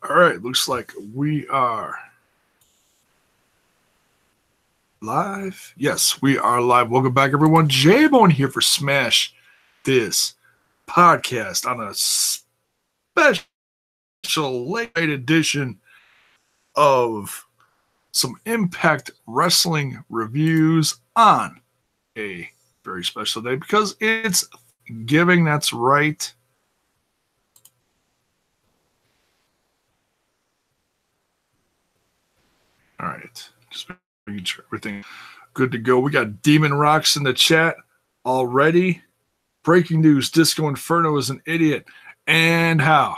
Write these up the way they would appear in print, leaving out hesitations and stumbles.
All right, looks like we are live. Yes, we are live. Welcome back, everyone. J-Bone here for Smash This Podcast on a special late edition of some Impact Wrestling reviews on a very special day because it's giving. That's right. All right, just making sure everything good to go. We got Demon Rocks in the chat already. Breaking news: Disco Inferno is an idiot, and how?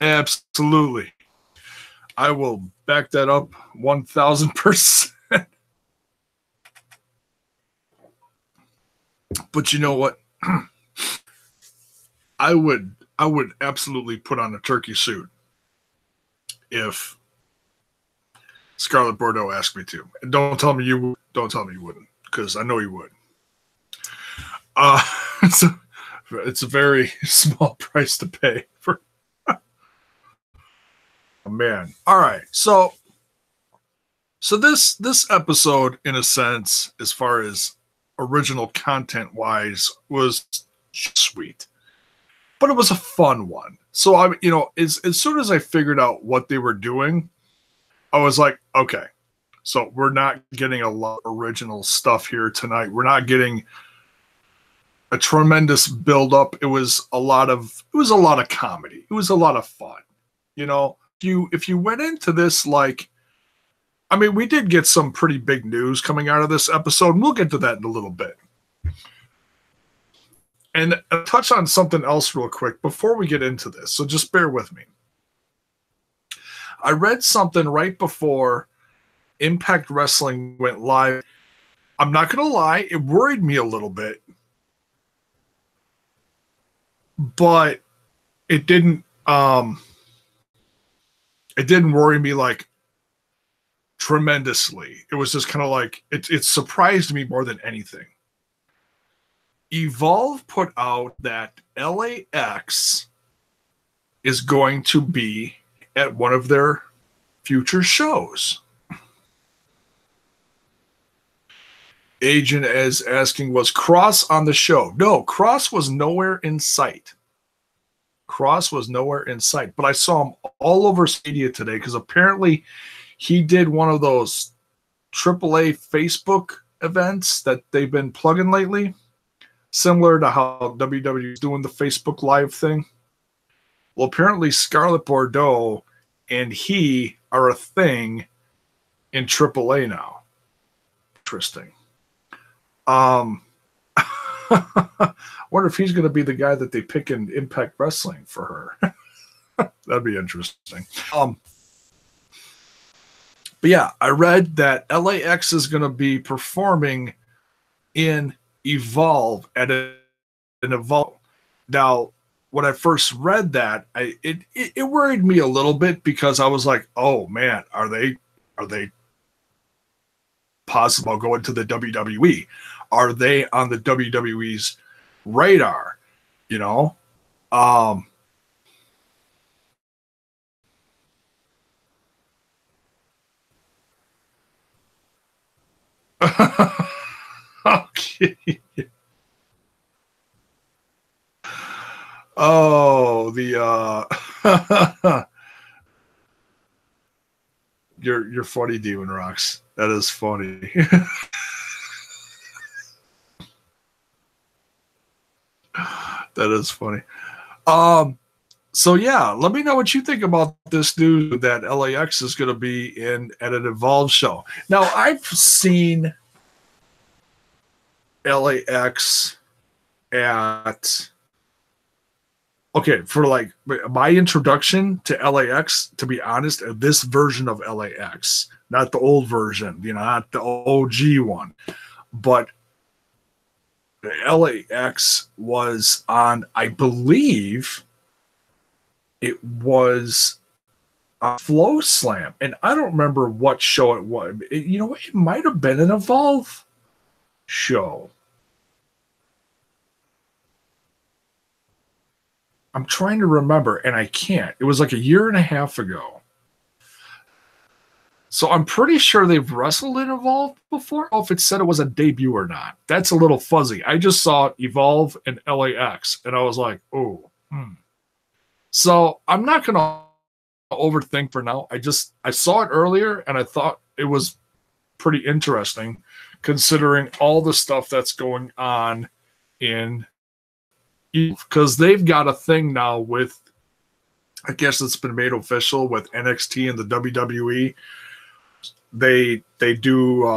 Absolutely, I will back that up 1,000%. But you know what? I would absolutely put on a turkey suit if Scarlett Bordeaux asked me to. And don't tell me you wouldn't, because I know you would. It's a very small price to pay for. Oh, man. All right. So this episode, in a sense, as far as original content wise, was sweet, but it was a fun one. So as soon as I figured out what they were doing, I was like, okay, so we're not getting a lot of original stuff here tonight. We're not getting a tremendous build up. It was a lot of comedy. It was a lot of fun. If you went into this we did get some pretty big news coming out of this episode, and we'll get to that in a little bit. And I'll touch on something else real quick before we get into this, so just bear with me. I read something right before Impact Wrestling went live. I'm not going to lie, it worried me a little bit. But it didn't worry me like tremendously. It was just kind of like it surprised me more than anything. Evolve put out that LAX is going to be at one of their future shows. Agent is asking, was Cross on the show? No, Cross was nowhere in sight. But I saw him all over media today because apparently he did one of those AAA Facebook events that they've been plugging lately, similar to how WWE is doing the Facebook Live thing. Well, apparently Scarlett Bordeaux and he are a thing in AAA now. Interesting. Wonder if he's going to be the guy that they pick in Impact Wrestling for her. That'd be interesting. But yeah, I read that LAX is going to be performing in Evolve at an Evolve. Now, when I first read that, it worried me a little bit because I was like, oh man, are they possible going to the WWE? Are they on the WWE's radar? Okay. Oh, you're funny, Demon Rocks. That is funny. That is funny. So yeah, let me know what you think about this news that LAX is going to be at an Evolve show. Now, I've seen LAX for like my introduction to LAX, to be honest, this version of LAX, not the old version, not the OG one, but LAX was on, I believe it was a Flow Slam, and I don't remember what show it was. It might have been an Evolve show. I'm trying to remember, and I can't. It was like a year and a half ago. So I'm pretty sure they've wrestled in Evolve before. I don't know if it said it was a debut or not. That's a little fuzzy. I just saw Evolve and LAX, and I was like, oh. So I'm not going to overthink for now. I saw it earlier, and I thought it was pretty interesting considering all the stuff that's going on in, because they've got a thing now with, I guess it's been made official with NXT and the WWE. They do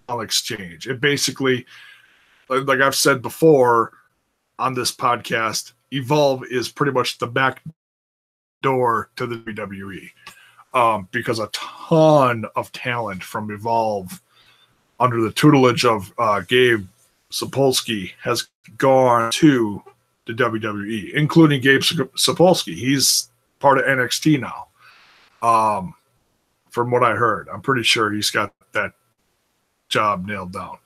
exchange. It basically, like I've said before on this podcast, Evolve is pretty much the back door to the WWE, because a ton of talent from Evolve under the tutelage of Gabe Sapolsky has gone to the WWE, including Gabe Sapolsky. He's part of NXT now. From what I heard, I'm pretty sure he's got that job nailed down.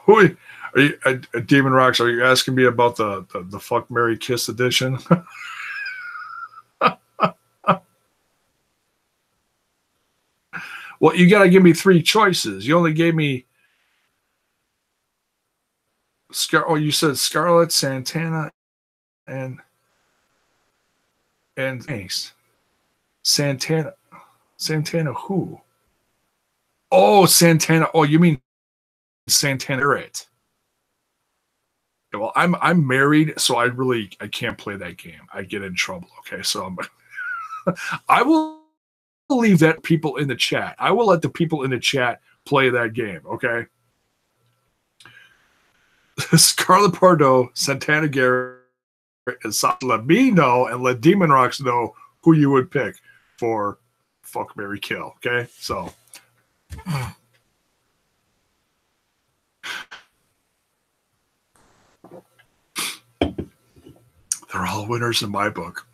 Who are you, Demon Rocks? Are you asking me about the Fuck, Marry, Kiss edition? Well, you got to give me 3 choices. You only gave me you said Scarlett, Santana, and thanks. Santana who? Oh, Santana. Oh, you mean Santana Garrett. Well, I'm married, so I can't play that game. I get in trouble. Okay, so I will leave that people in the chat. I will let the people in the chat play that game. Okay. Scarlett Pardo, Santana Garrett, and let me know and let Demon Rocks know who you would pick for Fuck, Marry, Kill. Okay, so they're all winners in my book.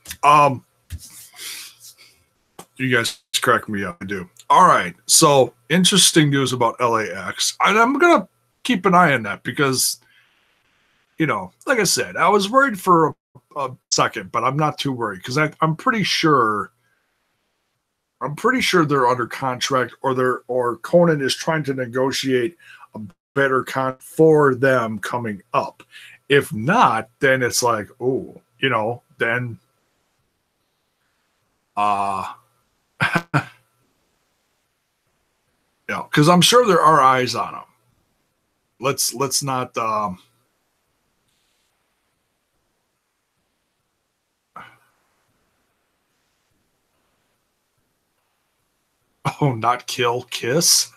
You guys crack me up. I do. All right, so interesting news about LAX, and I'm gonna keep an eye on that because, you know, like I said, I was worried for a second, but I'm not too worried because I'm pretty sure they're under contract, or Conan is trying to negotiate a better contract for them coming up. If not, then it's like, oh, you know, then you know, because I'm sure there are eyes on them. Let's not not kill, kiss.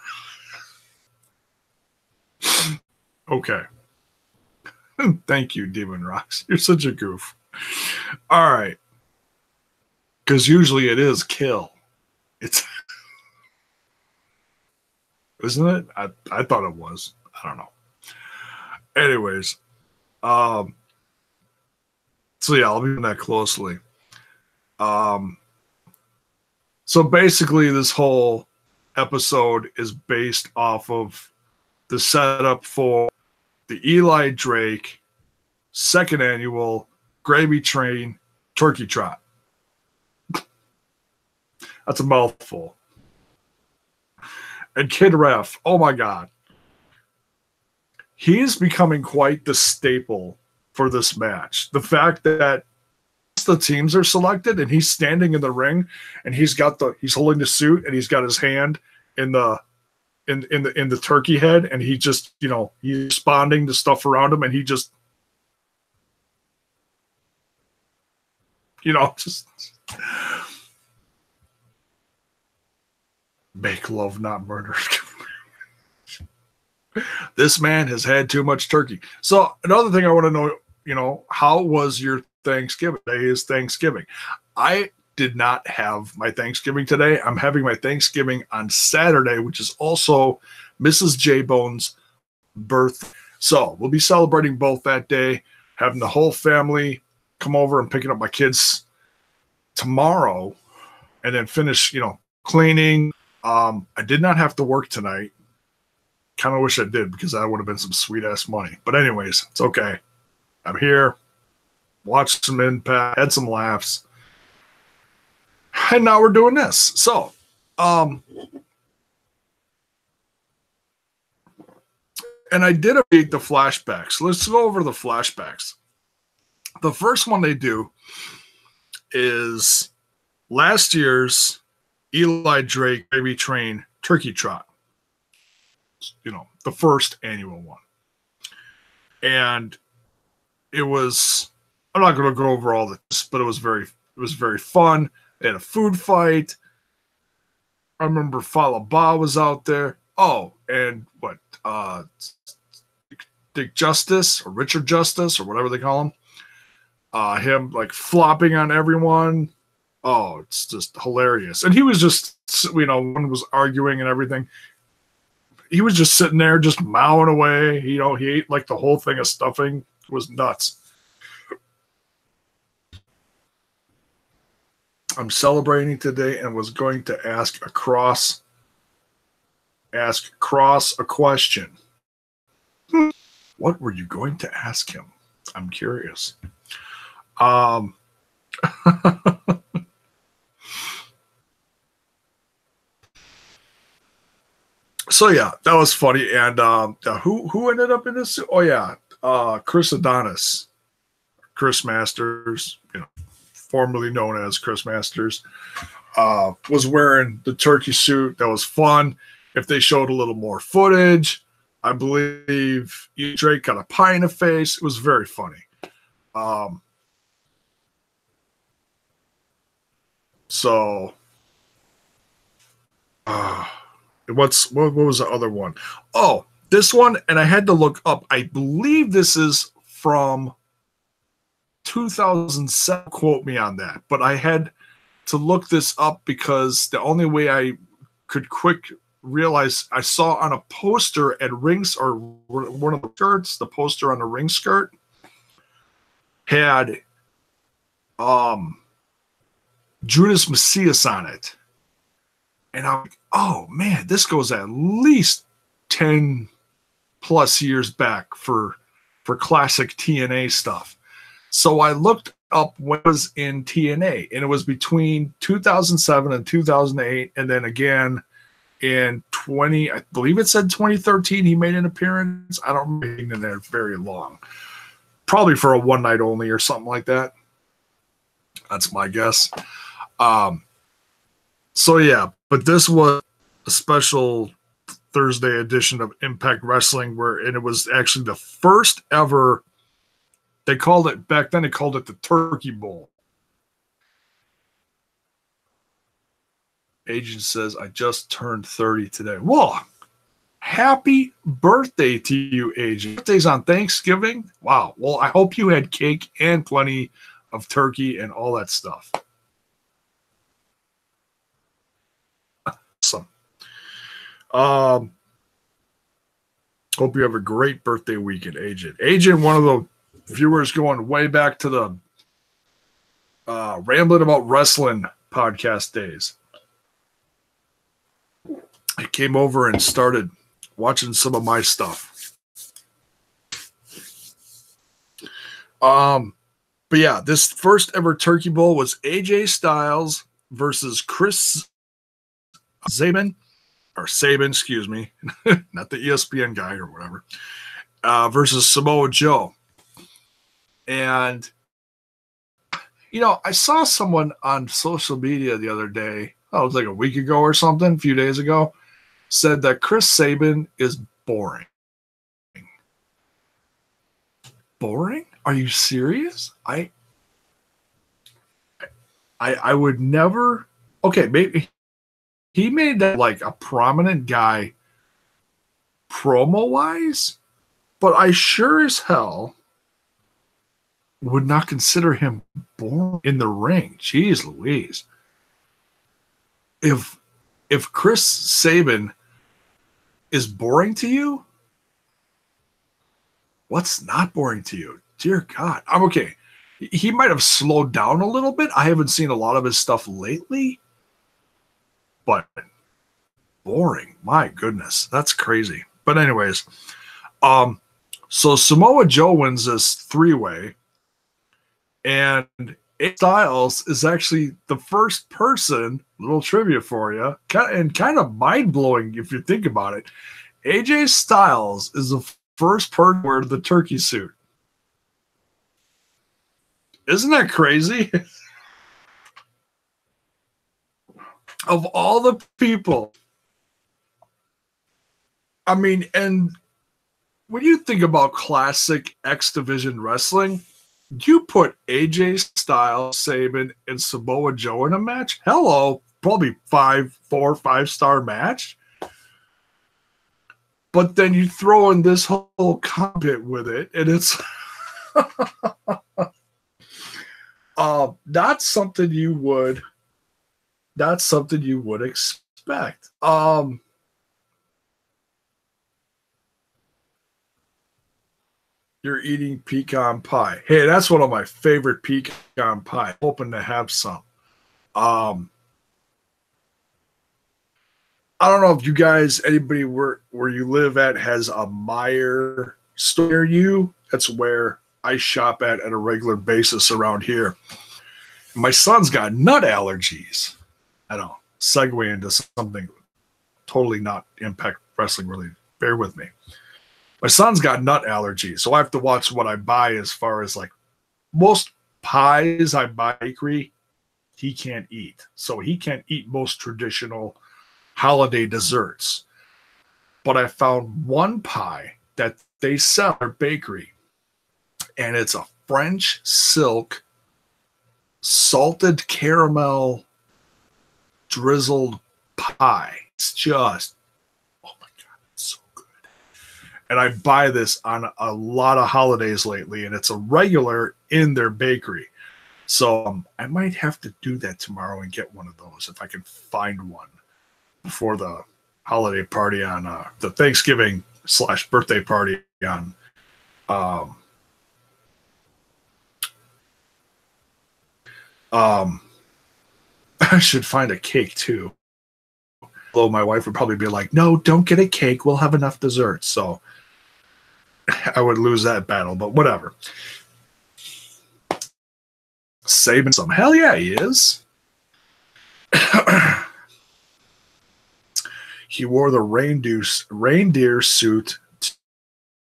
Okay. Thank you, Demon Rocks. You're such a goof. All right. Because usually it is kill. It's isn't it? I thought it was. I don't know. Anyways, so yeah, I'll be doing that closely. So basically, this whole episode is based off of the setup for the Eli Drake second annual Gravy Train Turkey Trot. That's a mouthful. And Kid Ref, oh my God. He is becoming quite the staple for this match. The fact that the teams are selected and he's standing in the ring and he's holding the suit and he's got his hand in the turkey head, and he just, you know, he's responding to stuff around him, and he just, you know, just make love, not murder. This man has had too much turkey. So another thing I want to know, you know, how was your Thanksgiving? Today is Thanksgiving. I did not have my Thanksgiving today. I'm having my Thanksgiving on Saturday, which is also Mrs. J Bone's birthday. So we'll be celebrating both that day, having the whole family come over and picking up my kids tomorrow, and then finish, you know, cleaning. I did not have to work tonight Kind of wish I did, because that would have been some sweet ass money. But anyways, it's okay. I'm here. Watched some Impact, had some laughs, and now we're doing this. So, and I did update the flashbacks. Let's go over the flashbacks. The first one they do is last year's Eli Drake Baby Train Turkey Trot. You know, the first annual one. And it was, I'm not going to go over all this, but it was very fun. They had a food fight. I remember Fallah Bah was out there. Oh, and what, Dick Justice or Richard Justice or whatever they call him. Him like flopping on everyone. Oh, it's just hilarious. And he was just, you know, one was arguing and everything. He was just sitting there, just mowing away. You know, he ate like the whole thing of stuffing. It was nuts. I'm celebrating today and was going to ask Cross a question. What were you going to ask him? I'm curious. So yeah, that was funny. And who ended up in this? Oh yeah, Chris Adonis, Chris Masters, you know, formerly known as Chris Masters, was wearing the turkey suit. That was fun. If they showed a little more footage, I believe Drake got a pie in the face. It was very funny. So, what was the other one? Oh, this one, and I had to look up. I believe this is from 2007. Quote me on that, but I had to look this up because the only way I could realize, I saw on a poster at Rings, or one of the shirts, the poster on the ring skirt had Judas Messias on it. And I'm like, oh man, this goes at least 10 plus years back for classic TNA stuff. So I looked up what was in TNA, and it was between 2007 and 2008, and then again in I believe it said 2013, he made an appearance. I don't remember being in there very long. Probably for a one night only or something like that. That's my guess. So yeah, but this was a special Thursday edition of Impact Wrestling, and it was actually the first ever. They called it back then. They called it the Turkey Bowl. Agent says, I just turned 30 today. Whoa! Happy birthday to you, Agent. Birthday's on Thanksgiving. Wow. Well, I hope you had cake and plenty of turkey and all that stuff. Awesome. Hope you have a great birthday weekend, Agent. Agent, one of the viewers going way back to the Rambling About Wrestling podcast days. I came over and started watching some of my stuff. But yeah, this first ever Turkey Bowl was AJ Styles versus Chris Sabin, excuse me, not the ESPN guy or whatever, versus Samoa Joe. And, you know, I saw someone on social media the other day, it was like a week ago or something, a few days ago, said that Chris Sabin is boring. Boring? Are you serious? I would never. Okay, maybe he made that like a prominent guy promo wise, but I sure as hell would not consider him boring in the ring. Jeez Louise. If Chris Sabin is boring to you, what's not boring to you? Dear God. I'm okay. He might have slowed down a little bit. I haven't seen a lot of his stuff lately, but boring. My goodness. That's crazy. But anyways, um, so Samoa Joe wins this 3-way, and AJ Styles is actually the first person. Little trivia for you, and kind of mind blowing if you think about it. AJ Styles is the first person to wear the turkey suit. Isn't that crazy? Of all the people, I mean, and when you think about classic X Division wrestling, you put AJ Styles, Sabin, and Samoa Joe in a match. Hello, probably 4-5-star match. But then you throw in this whole combat with it, and it's not something you would. That's something you would expect. You're eating pecan pie. Hey, that's one of my favorite pecan pie. Hoping to have some. I don't know if you guys, anybody where you live at has a Meijer store near you. That's where I shop at a regular basis around here. My son's got nut allergies. I don't know, segue into something totally not Impact Wrestling related. Bear with me. My son's got nut allergies, so I have to watch what I buy as far as like most pies I buy bakery, he can't eat. So he can't eat most traditional holiday desserts. But I found one pie that they sell at bakery, and it's a French silk salted caramel drizzled pie. It's just, oh my God, it's so good. And I buy this on a lot of holidays lately, and it's a regular in their bakery. So I might have to do that tomorrow and get one of those if I can find one before the holiday party on the Thanksgiving / birthday party on I should find a cake too. Although my wife would probably be like, no, don't get a cake. We'll have enough dessert. So I would lose that battle, but whatever. Saving some. Hell yeah, he is. He wore the reindeer suit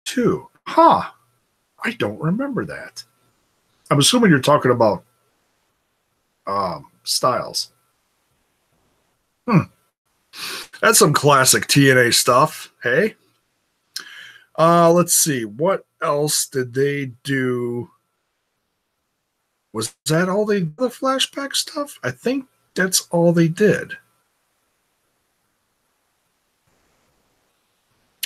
too. Huh. I don't remember that. I'm assuming you're talking about Styles. That's some classic TNA stuff. Hey. Let's see. What else did they do? Was that all they did, the flashback stuff? I think that's all they did.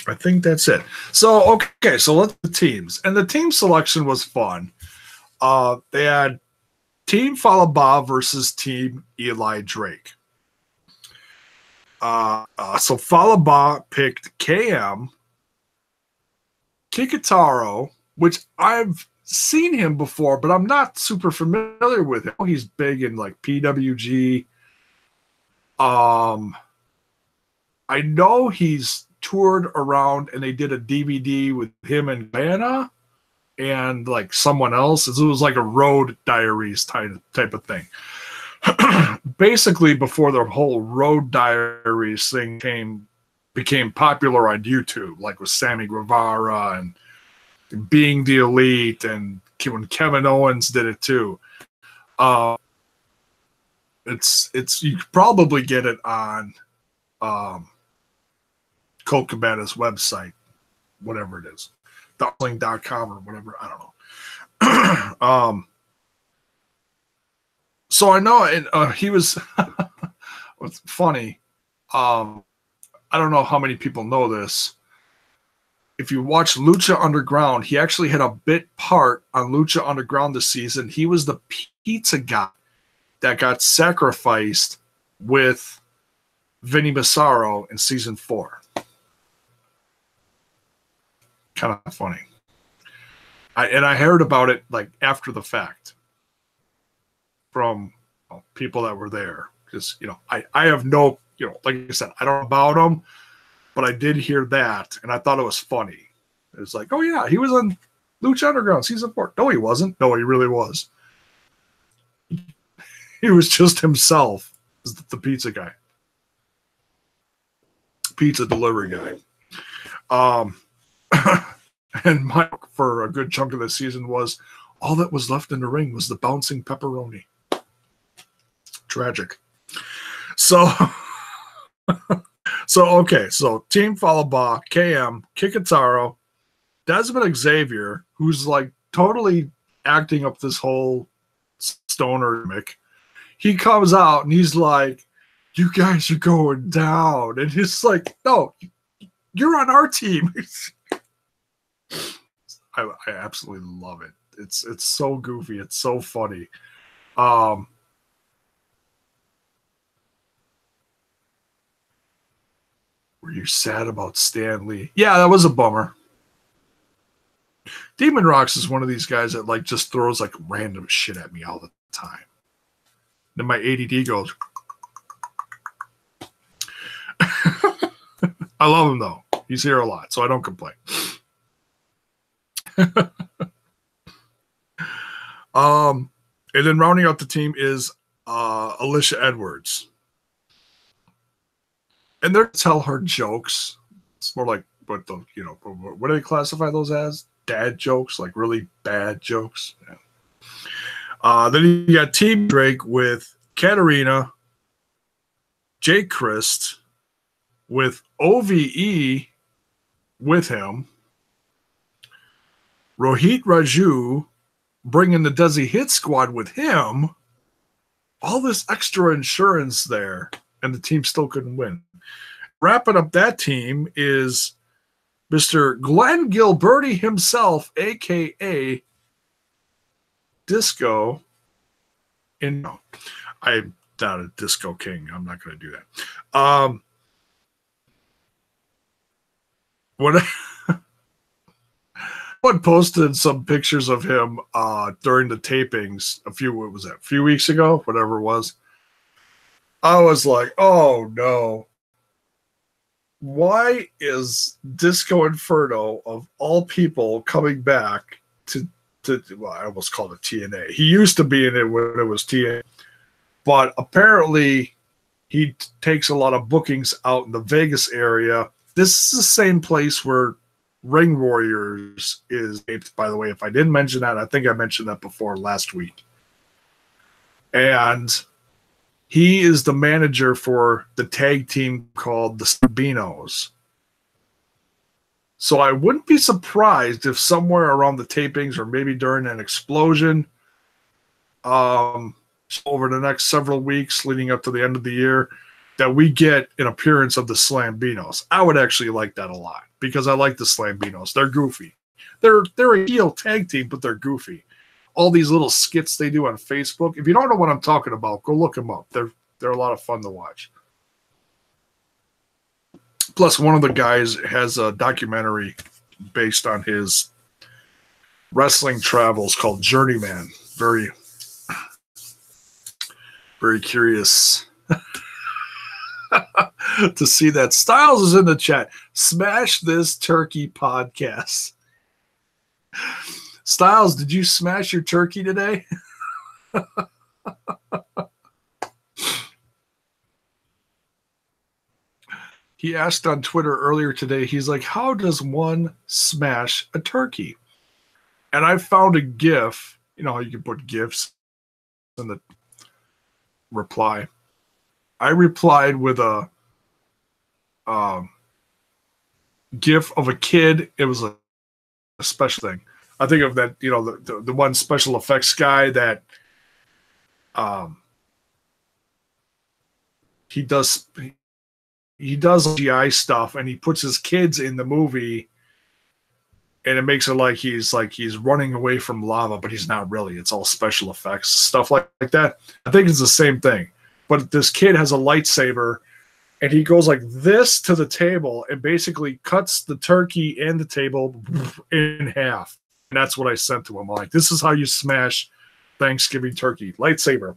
I think that's it. So, okay, so let's the teams. And the team selection was fun. They had Team Falaba versus Team Eli Drake. So Falaba picked KM, Kikutaro, which I've seen him before, but I'm not super familiar with him. He's big in like PWG. I know he's toured around, and they did a DVD with him and Vanna and like someone else. It was like a Road Diaries type of thing. Basically, before the whole Road Diaries thing became popular on YouTube, like with Sammy Guevara and Being the Elite, and when Kevin Owens did it too. It's you could probably get it on Colt Cabana's website, whatever it is, Darling.com or whatever. I don't know. So I know, and he was it's funny. I don't know how many people know this. If you watch Lucha Underground, he actually had a bit part on Lucha Underground this season. He was the pizza guy that got sacrificed with Vinny Massaro in season 4. Kind of funny. I heard about it like after the fact from people that were there, because I have no, like I said, I don't know about them, but I did hear that, and I thought it was funny. It was like, oh yeah, he was on Lucha Underground season 4. No, he wasn't. No, he really was. He was just himself, the pizza guy, pizza delivery guy. And my for a good chunk of the season was all that was left in the ring was the bouncing pepperoni. Tragic. So, okay. So Team Falaba, KM, Kikataro, Desmond Xavier, who's like totally acting up this whole stoner gimmick. He comes out and he's like, "You guys are going down," and he's like, "No, you're on our team." I absolutely love it. It's so goofy. It's so funny. Were you sad about Stan Lee? Yeah, that was a bummer. Demon Rocks is one of these guys that like just throws like random shit at me all the time. Then my ADD goes. I love him though. He's here a lot, so I don't complain. And then rounding out the team is Alicia Edwards. And they're tell her jokes. It's more like what do they classify those as? Dad jokes, like really bad jokes. Yeah. Then you got Team Drake with Katarina, Jake Christ, with OVE with him, Rohit Raju bringing the Desi Hit Squad with him. All this extra insurance there, and the team still couldn't win. Wrapping up that team is Mr. Glenn Gilberti himself, a.k.a. Disco. I'm not a disco king. I'm not going to do that. One posted some pictures of him during the tapings a few weeks ago, whatever it was. I was like, oh no. Why is Disco Inferno of all people coming back to well, I almost called it TNA. He used to be in it when it was TNA. But apparently he takes a lot of bookings out in the Vegas area. This is the same place where Ring Warriors is, by the way. If I didn't mention that, I think I mentioned that before last week. And he is the manager for the tag team called the Sabinos. So I wouldn't be surprised if somewhere around the tapings or maybe during an explosion over the next several weeks leading up to the end of the year that we get an appearance of the Slambinos. I would actually like that a lot because I like the Slambinos. They're goofy. They're a heel tag team, but they're goofy. All these little skits they do on Facebook. If you don't know what I'm talking about, go look them up. They're a lot of fun to watch. Plus, one of the guys has a documentary based on his wrestling travels called Journeyman. Very, very curious to see that. Styles is in the chat. Smash this turkey podcast. Styles, did you smash your turkey today? He asked on Twitter earlier today, he's like, how does one smash a turkey? And I found a GIF. You know how you can put GIFs in the reply. I replied with a GIF of a kid. It was a special thing. I think of that, the one special effects guy that he does GI stuff, and he puts his kids in the movie, and it makes it like he's running away from lava, but he's not really. It's all special effects stuff like that. I think it's the same thing, but this kid has a lightsaber, and he goes like this to the table and basically cuts the turkey and the table in half. And that's what I sent to him. I'm like, this is how you smash Thanksgiving turkey. Lightsaber.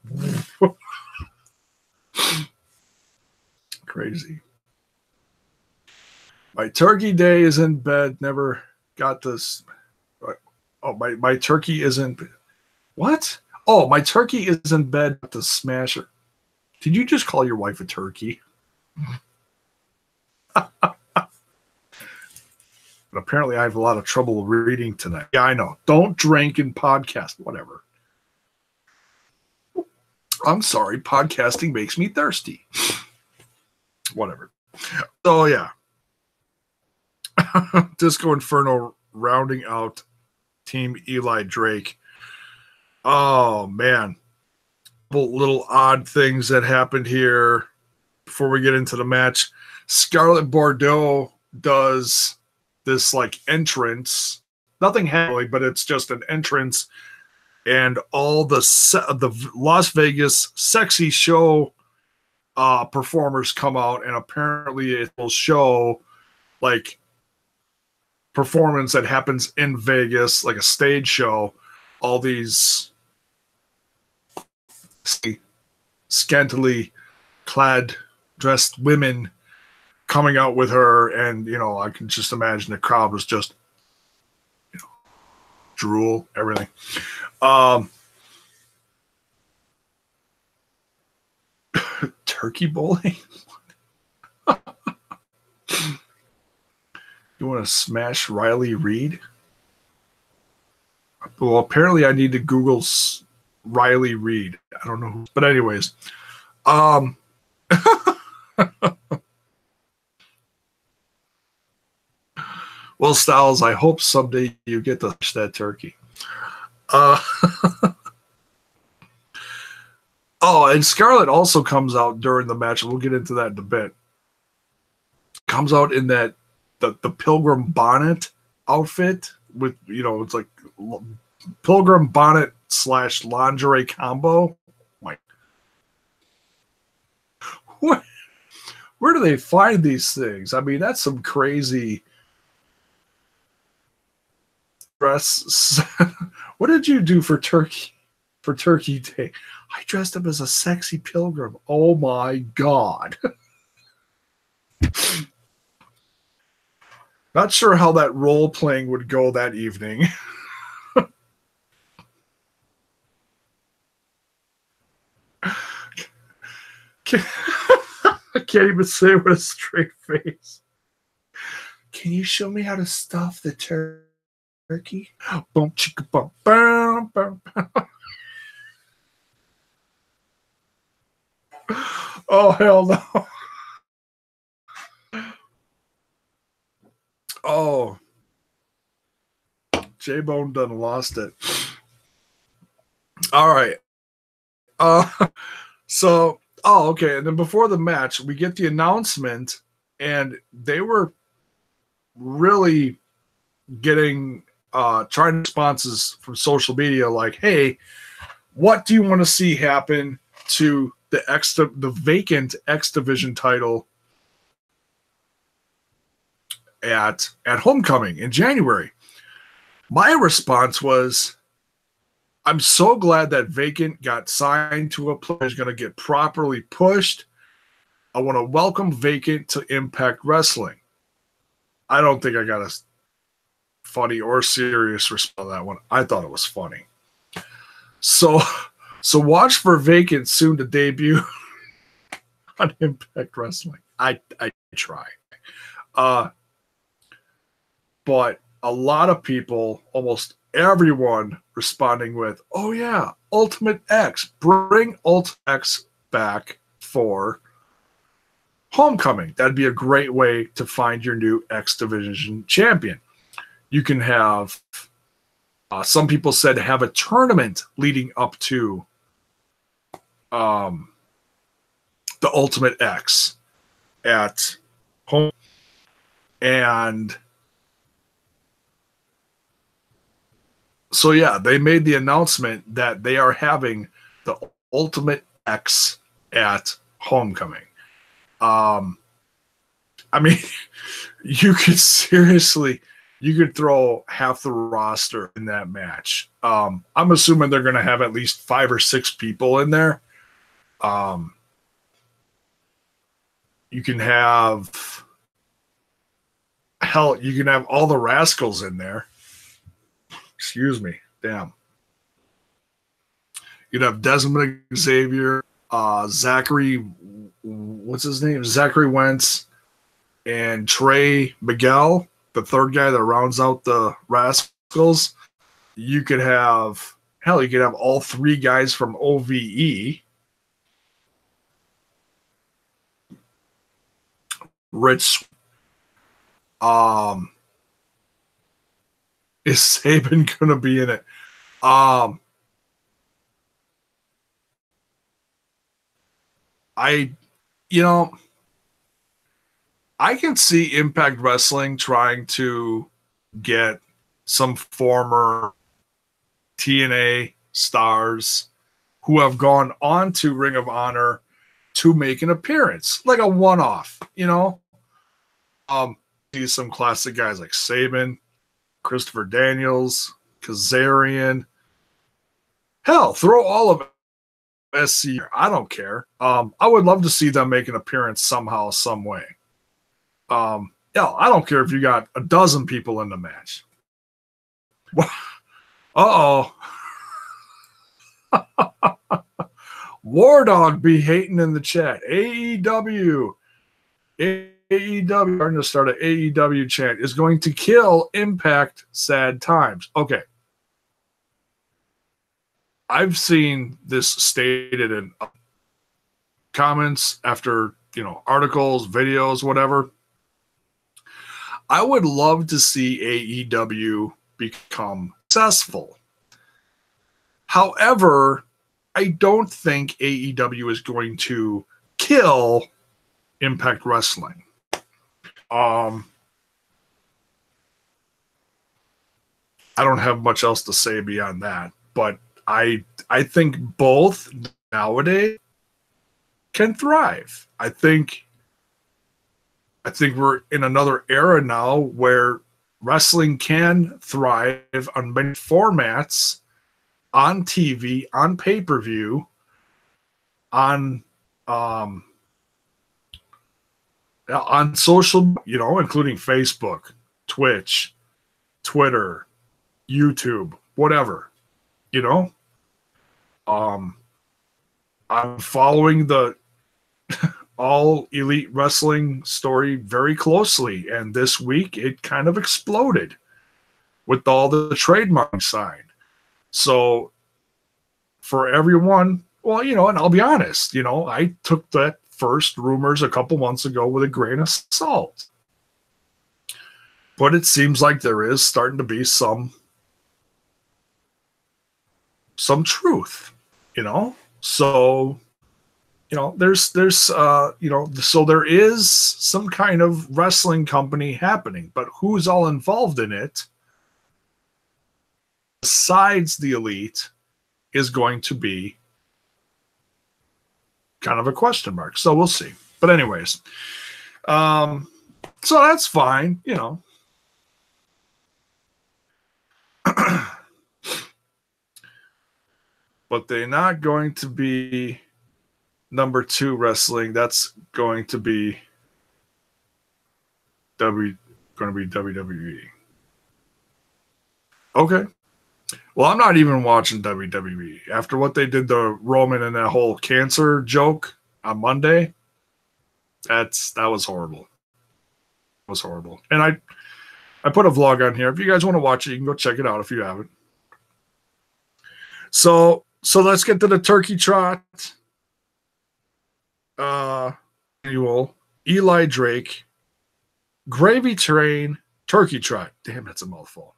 Crazy. My turkey day is in bed. Never got this. Oh, my turkey isn't. What? Oh, my turkey is in bed to smash her. Did you just call your wife a turkey? But apparently I have a lot of trouble reading tonight. Yeah, I know. Don't drink and podcast. Whatever. I'm sorry. Podcasting makes me thirsty. Whatever. So, yeah. Disco Inferno rounding out Team Eli Drake. Oh, man. Little odd things that happened here before we get into the match. Scarlett Bordeaux does this like entrance, nothing heavily, but it's just an entrance, and all the Las Vegas sexy show performers come out, and apparently it will show like performance that happens in Vegas, like a stage show. All these scantily clad, dressed women coming out with her, and I can just imagine the crowd was just drool, everything. Turkey bowling. You want to smash Riley Reid? Well, apparently I need to Google Riley Reid. I don't know who, but anyways. Well, Styles, I hope someday you get to touch that turkey. Oh, and Scarlett also comes out during the match, and we'll get into that in a bit. Comes out in that the pilgrim bonnet outfit with, it's like pilgrim bonnet / lingerie combo. Like, where do they find these things? I mean, that's some crazy dress. What did you do for Turkey Day? I dressed up as a sexy pilgrim. Oh my God. Not sure how that role playing would go that evening. I can't even say it with a straight face. Can you show me how to stuff the turkey? Boom, chicka, boom, boom, boom. Oh, hell no. Oh. J-Bone done lost it. All right. Okay. And then before the match, we get the announcement, and they were really getting trying responses from social media like, hey, what do you want to see happen to the vacant X Division title at Homecoming in January? My response was, I'm so glad that Vacant got signed to a player who's going to get properly pushed. I want to welcome Vacant to Impact Wrestling. I don't think I got a funny or serious response to that one. I thought it was funny. So watch for Vacant soon to debut on Impact Wrestling. I try. But a lot of people, almost everyone, responding with, oh yeah, Ultimate X. Bring Ultimate X back for Homecoming. That'd be a great way to find your new X Division champion. You can have, some people said, have a tournament leading up to the Ultimate X at home. And so, yeah, they made the announcement that they are having the Ultimate X at Homecoming. I mean, you could throw half the roster in that match. I'm assuming they're going to have at least 5 or 6 people in there. You can have Hell, you can have all the Rascals in there. Excuse me. Damn. You'd have Desmond Xavier, Zachary, what's his name? Zachary Wentz, and Trey Miguel, the third guy that rounds out the Rascals. You could have, hell, you could have all three guys from OVE. Rich, is Saban going to be in it? I can see Impact Wrestling trying to get some former TNA stars who have gone on to Ring of Honor to make an appearance, like a one-off, See some classic guys like Saban, Christopher Daniels, Kazarian. Hell, throw all of SC. I don't care. I would love to see them make an appearance somehow, some way. I don't care if you got a dozen people in the match. Uh-oh. War Dog be hating in the chat. AEW, starting to start an AEW chant, is going to kill Impact. Sad times. Okay. I've seen this stated in comments after, articles, videos, whatever. I would love to see AEW become successful. However, I don't think AEW is going to kill Impact Wrestling. I don't have much else to say beyond that, but I think both nowadays can thrive. I think we're in another era now where wrestling can thrive on many formats, on TV, on pay-per-view, on social, including Facebook, Twitch, Twitter, YouTube, whatever. I'm following the All Elite Wrestling story very closely, and this week it kind of exploded with all the trademark signed. So for everyone, well, and I'll be honest, I took that first rumors a couple months ago with a grain of salt. But it seems like there is starting to be some truth, So, so there is some kind of wrestling company happening, but who's all involved in it besides the Elite is going to be kind of a question mark. So we'll see. But anyways, so that's fine, But they're not going to be number 2 wrestling. That's going to be WWE. Okay. Well, I'm not even watching WWE. After what they did to Roman and that whole cancer joke on Monday, that was horrible. It was horrible. And I put a vlog on here. If you guys want to watch it, you can go check it out if you haven't. So let's get to the Turkey Trot annual Eli Drake Gravy Train Turkey Trot. Damn, that's a mouthful.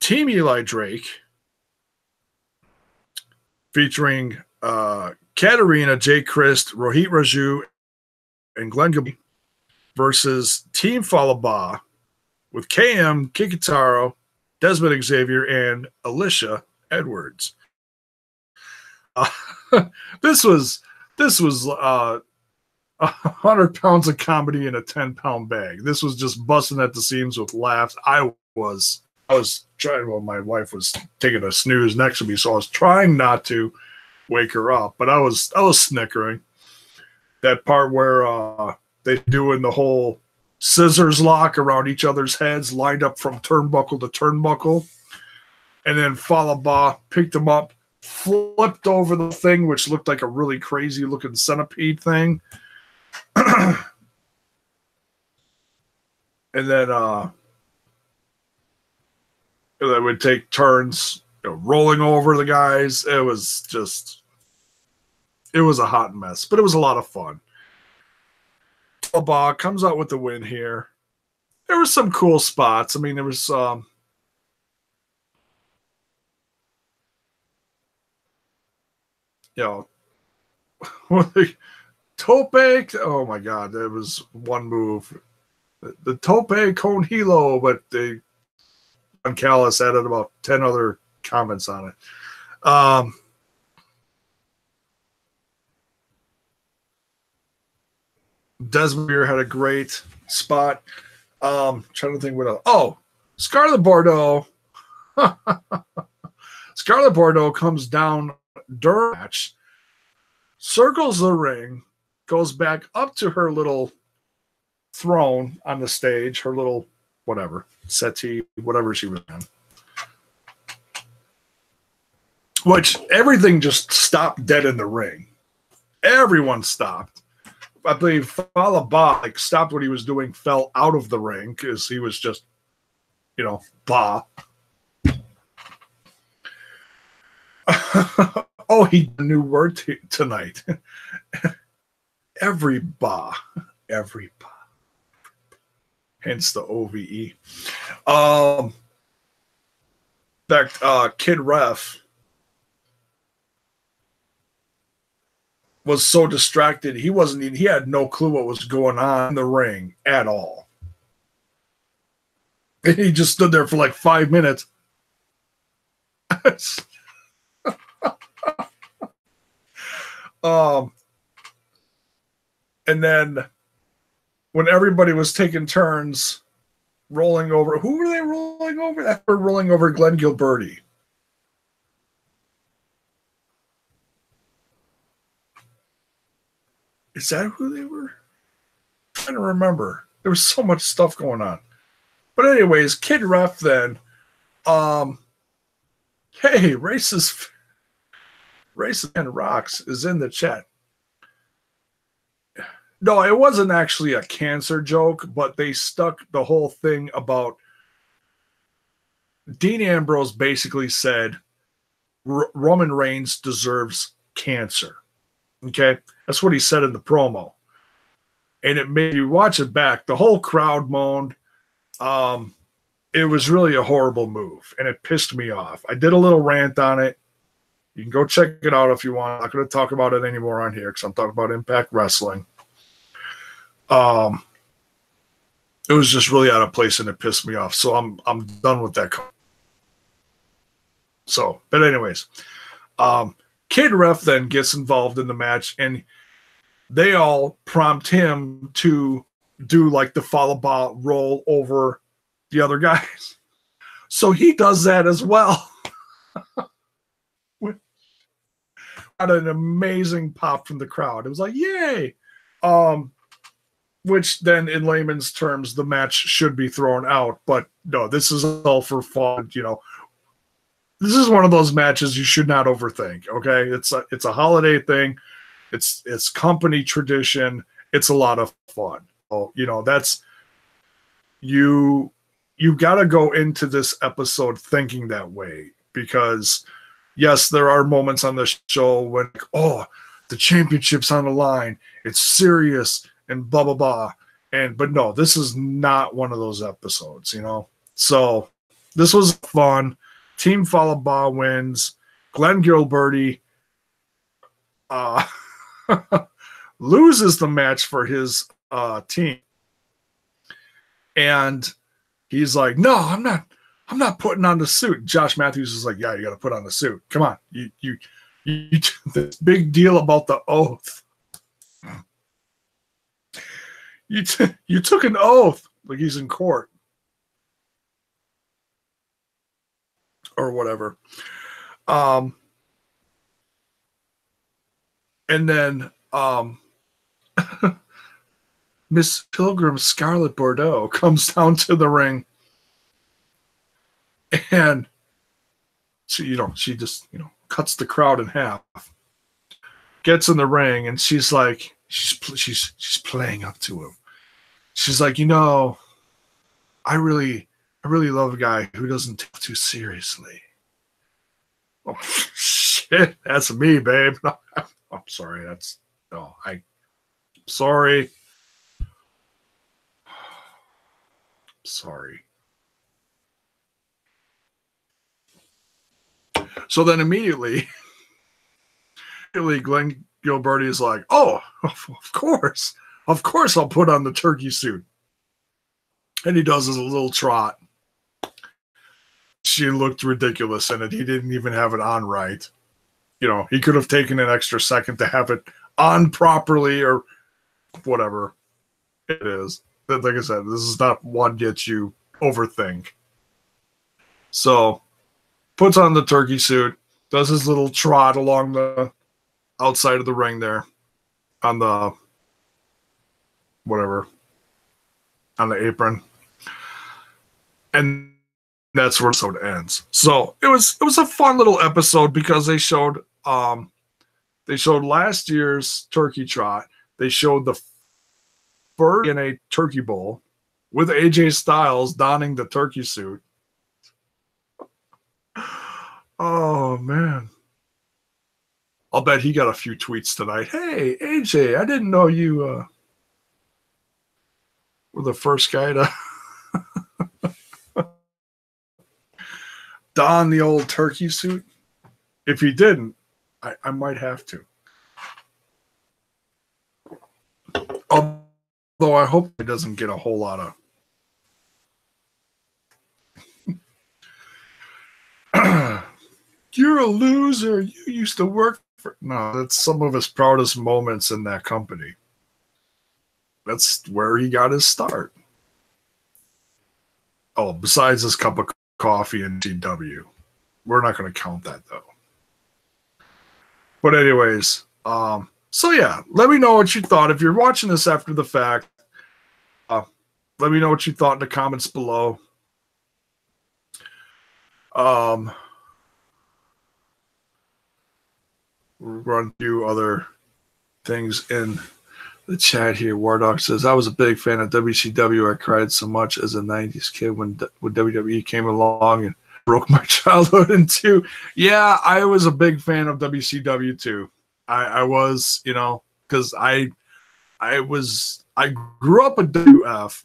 Team Eli Drake featuring Katarina, Jay Christ, Rohit Raju, and Glenn Gabby versus Team Falaba with KM, Kikitaro, Desmond Xavier, and Alicia Edwards. This was 100 pounds of comedy in a 10-pound bag. This was just busting at the seams with laughs. I was trying. Well, my wife was taking a snooze next to me, so I was trying not to wake her up, but I was snickering. That part where they doing the whole scissors lock around each other's heads, lined up from turnbuckle to turnbuckle. And then Falaba picked him up, flipped over the thing, which looked like a really crazy looking centipede thing. And then they would take turns, rolling over the guys. It was a hot mess, but it was a lot of fun. Falaba comes out with the win here. There were some cool spots. I mean, there was tope. Oh my God, there was one move, the tope con hilo, but Don Callis added about 10 other comments on it. Desmere had a great spot. Trying to think what else. Oh, Scarlet Bordeaux. Scarlet Bordeaux comes down during the match, circles the ring, goes back up to her little throne on the stage, her little whatever, settee, whatever she was on. Which everything just stopped dead in the ring. Everyone stopped. I believe Falaba stopped what he was doing, fell out of the ring because he was just, bah. Oh, he a new word tonight. Every bah. Hence the OVE. Kid Ref was so distracted he had no clue what was going on in the ring at all. And he just stood there for like 5 minutes. And then when everybody was taking turns rolling over, who were they rolling over? They were rolling over Glenn Gilberti. Is that who they were? I'm trying to remember. There was so much stuff going on. But anyways, Kid Ref then. Hey, Racist and Rocks is in the chat. No, it wasn't actually a cancer joke, but they stuck the whole thing about Dean Ambrose basically said Roman Reigns deserves cancer. Okay? That's what he said in the promo. And it made you watch it back. The whole crowd moaned. It was really a horrible move, and it pissed me off. I did a little rant on it. You can go check it out if you want. I'm not going to talk about it anymore on here because I'm talking about Impact Wrestling. It was just really out of place, and it pissed me off. So I'm done with that. So, but anyways, Kid Ref then gets involved in the match, and they all prompt him to do like the Falaba roll over the other guys. So he does that as well. Got an amazing pop from the crowd. It was like, yay. Which then in layman's terms, the match should be thrown out. But no, this is all for fun. This is one of those matches you should not overthink. Okay. It's a holiday thing. It's company tradition. It's a lot of fun. Oh, that's you got to go into this episode thinking that way, because yes, there are moments on the show when, the championship's on the line. It's serious and blah, blah, blah. But no, this is not one of those episodes, So this was fun. Team Falaba wins. Glenn Gilberti loses the match for his team. And he's like, no, I'm not putting on the suit. Josh Matthews is like, yeah, you got to put on the suit. Come on. You this big deal about the oath. You took an oath, like he's in court or whatever. And then Miss Pilgrim Scarlet Bordeaux comes down to the ring, and she just cuts the crowd in half, gets in the ring, and she's like, she's playing up to him. She's like, I really love a guy who doesn't take too seriously. Oh shit, that's me, babe. I'm sorry. I'm sorry. Sorry. So then immediately Glenn Gilberti is like, oh, of course I'll put on the turkey suit. And he does his little trot. She looked ridiculous in it. He didn't even have it on right. He could have taken an extra second to have it on properly or whatever it is. But like I said, this is not one that you overthink. So, puts on the turkey suit, does his little trot along the outside of the ring there on the on the apron. And that's where the episode ends. So it was a fun little episode because they showed last year's turkey trot. They showed the first in a turkey bowl with AJ Styles donning the turkey suit. Oh man. I'll bet he got a few tweets tonight. Hey, AJ, I didn't know you were the first guy to don the old turkey suit. If he didn't, I might have to. Although I hope he doesn't get a whole lot of you're a loser. You used to work for... No, that's some of his proudest moments in that company. That's where he got his start. Oh, besides his cup of coffee and CW. We're not going to count that, though. But anyways, so yeah, let me know what you thought. If you're watching this after the fact, let me know what you thought in the comments below. We'll run through other things in the chat here. Wardog says, I was a big fan of WCW. I cried so much as a 90s kid when WWE came along and broke my childhood in two. Yeah, I was a big fan of WCW too. I was, because I grew up at WF,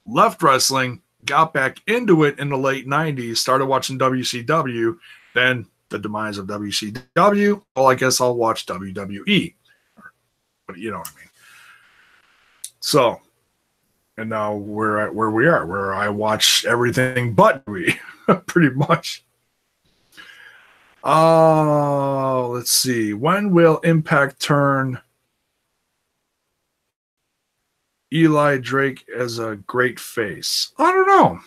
left wrestling, got back into it in the late 90s, started watching WCW, then the demise of WCW. Well, I guess I'll watch WWE. But you know what I mean. So, and now we're at where we are, where I watch everything but we, pretty much. Let's see. When will Impact turn Eli Drake as a great face? I don't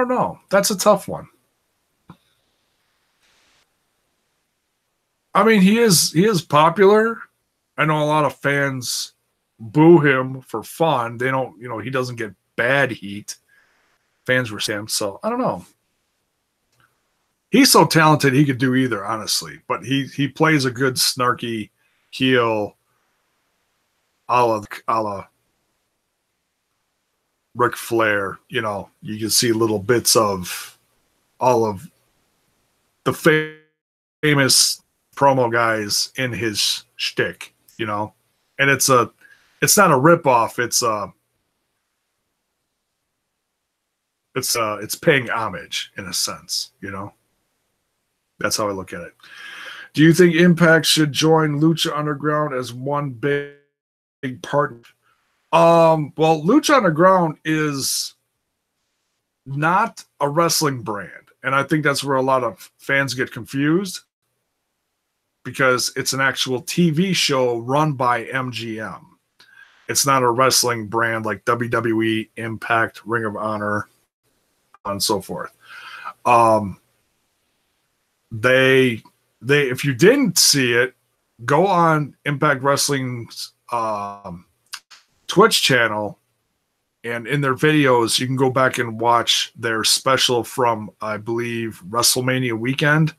know. That's a tough one. I mean, he is popular. I know a lot of fans boo him for fun. They don't, he doesn't get bad heat. Fans were saying, so I don't know. He's so talented he could do either, honestly. But he plays a good snarky heel a la Ric Flair. You can see little bits of all of the famous promo guys in his shtick, and it's not a ripoff. It's paying homage in a sense, That's how I look at it. Do you think Impact should join Lucha Underground as one big partner? Well, Lucha Underground is not a wrestling brand, and I think that's where a lot of fans get confused, because it's an actual TV show run by MGM. It's not a wrestling brand like WWE, Impact, Ring of Honor, and so forth. They if you didn't see it, go on Impact Wrestling's Twitch channel, and in their videos, you can go back and watch their special from, I believe, WrestleMania weekend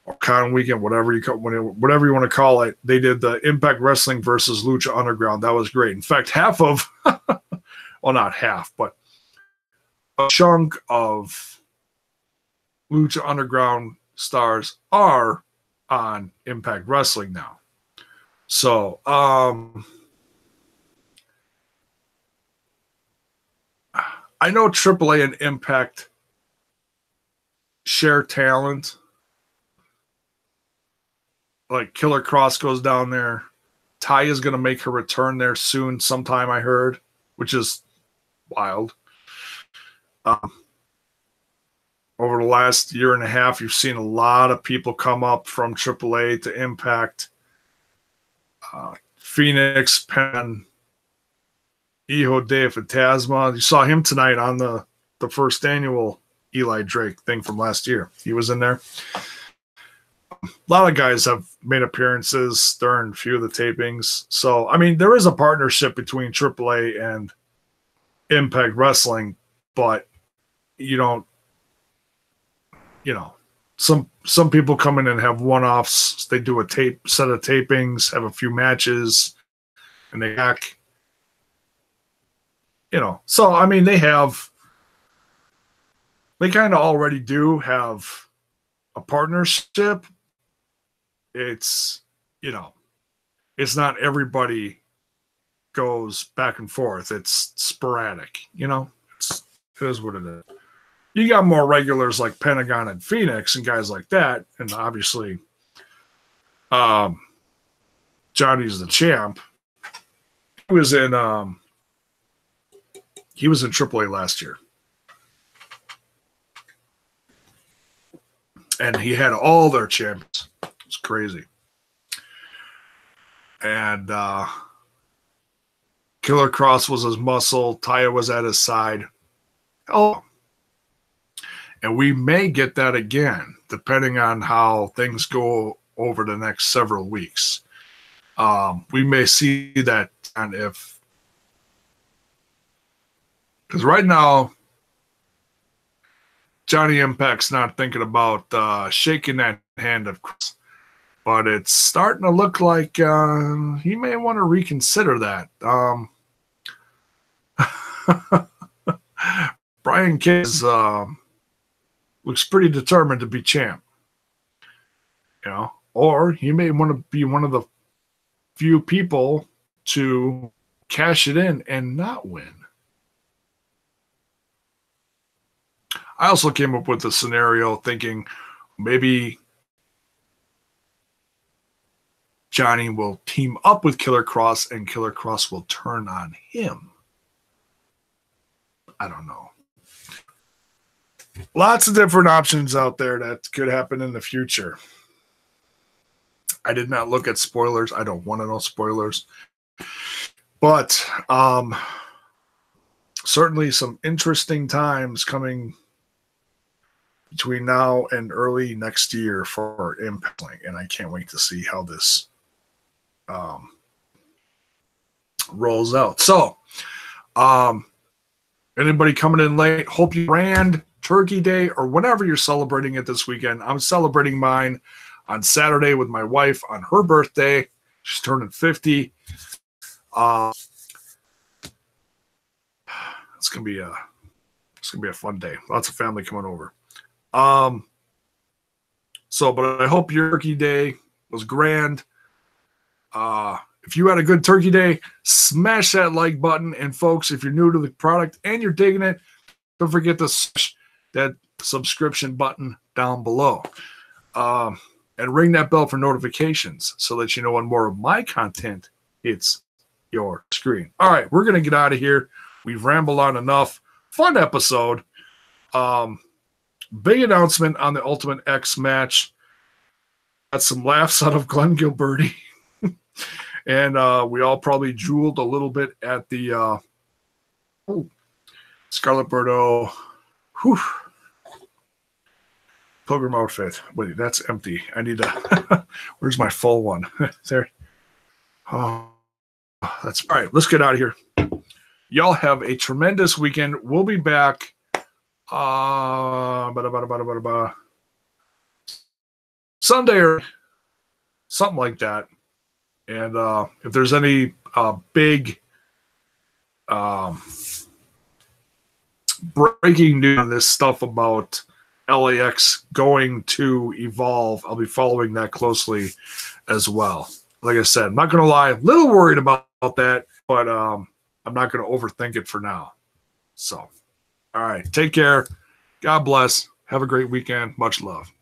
or Con weekend, whatever you want to call it. They did the Impact Wrestling versus Lucha Underground. That was great. In fact, half of, well, not half, but a chunk of Lucha Underground stars are on Impact Wrestling now. So, I know AAA and Impact share talent. Like Killer Cross goes down there. Ty is going to make her return there soon, sometime, I heard, which is wild. Over the last year and a half, you've seen a lot of people come up from AAA to Impact. Phoenix, Penn, Hijo de Fantasma. You saw him tonight on the first annual Eli Drake thing from last year. He was in there. A lot of guys have made appearances during a few of the tapings. So, I mean, there is a partnership between AAA and Impact Wrestling, but you don't, some people come in and have one-offs. They do a set of tapings, have a few matches, and they hack. So, I mean, they kind of already do have a partnership. It's, it's not everybody goes back and forth. It's sporadic, it is what it is. You got more regulars like Pentagon and Phoenix and guys like that. And obviously, Johnny's the champ. He was in AAA last year. And he had all their champions. It's crazy. And Killer Cross was his muscle. Taya was at his side. Oh. And we may get that again, depending on how things go over the next several weeks. We may see that, and because right now, Johnny Impact's not thinking about shaking that hand of Chris, but it's starting to look like he may want to reconsider that. Brian Kidd looks pretty determined to be champ, or he may want to be one of the few people to cash it in and not win. I also came up with a scenario thinking maybe Johnny will team up with Killer Cross and Killer Cross will turn on him. I don't know. Lots of different options out there that could happen in the future. I did not look at spoilers. I don't want to know spoilers. But certainly some interesting times coming between now and early next year for Impact. And I can't wait to see how this rolls out. So, anybody coming in late, hope you ran Turkey Day or whenever you're celebrating it this weekend. I'm celebrating mine on Saturday with my wife on her birthday. She's turning 50. It's gonna be a fun day. Lots of family coming over. But I hope your Turkey Day was grand. If you had a good Turkey Day, smash that like button. And folks, if you're new to the product and you're digging it, don't forget to smash that subscription button down below. And ring that bell for notifications so that you know when more of my content hits your screen. All right, we're going to get out of here. We've rambled on enough. Fun episode. Big announcement on the Ultimate X match. Got some laughs out of Glenn Gilberti. And we all probably drooled a little bit at the Scarlet Bordeaux. Whew. Pilgrim outfit. Wait, that's empty. I need to. Where's my full one? There. Oh. That's all right. Let's get out of here. Y'all have a tremendous weekend. We'll be back. Sunday or something like that. And if there's any big breaking news on this stuff about LAX going to evolve, I'll be following that closely as well. Like I said, I'm not going to lie, a little worried about that, but I'm not going to overthink it for now. So, all right, take care. God bless. Have a great weekend. Much love.